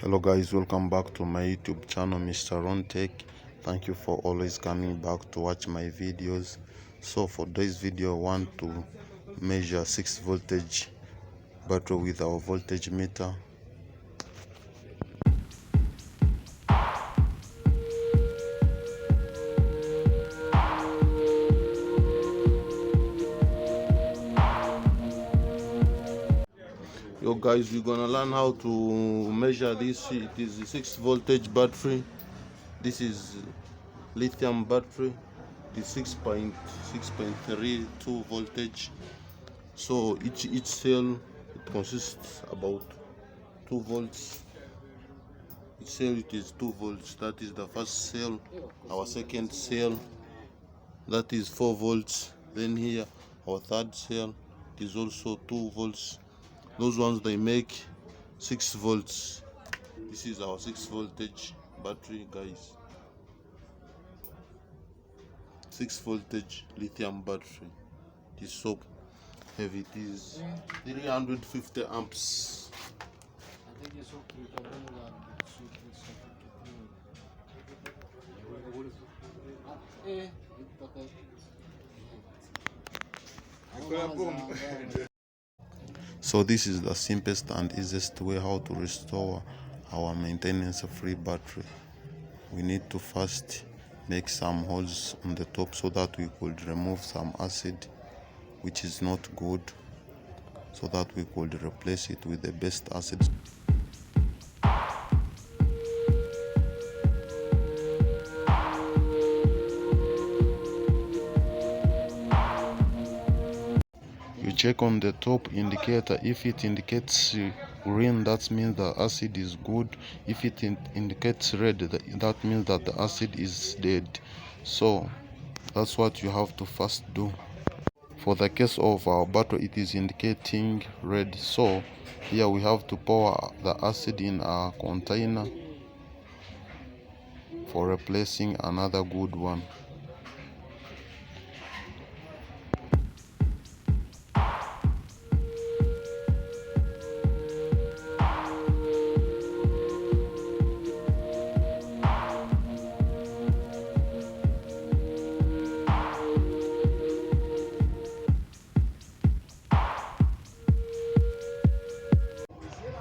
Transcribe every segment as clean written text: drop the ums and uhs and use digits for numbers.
Hello guys, welcome back to my YouTube channel, Mr. Ron Tech. Thank you for always coming back to watch my videos. So for this video, I want to measure 6 voltage battery with our voltage meter. Yo guys, we're gonna learn how to measure this. It is a 6 voltage battery. This is lithium battery. It's 6.32 voltage. So each cell, it consists about 2 volts. Each cell, it is 2 volts. That is the first cell. Our second cell, that is 4 volts. Then here our third cell, it is also 2 volts. Those ones, they make 6 volts. This is our 6 voltage battery, guys. 6 voltage lithium battery. It is so heavy. It is 350 amps. So this is the simplest and easiest way how to restore our maintenance free battery. We need to first make some holes on the top so that we could remove some acid which is not good, so that we could replace it with the best acid. You check on the top indicator. If it indicates green, that means the acid is good. If it indicates red, that means that the acid is dead. So that's what you have to first do. For the case of our battery, it is indicating red. So here we have to pour the acid in a container for replacing another good one.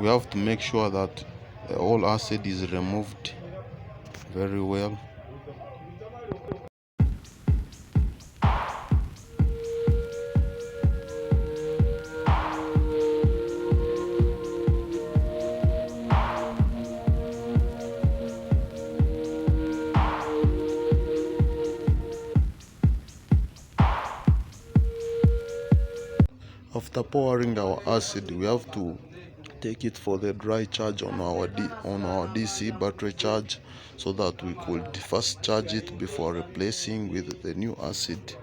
We have to make sure that all acid is removed very well. After pouring our acid, we have to take it for the dry charge on our DC battery charge, so that we could first charge it before replacing with the new acid.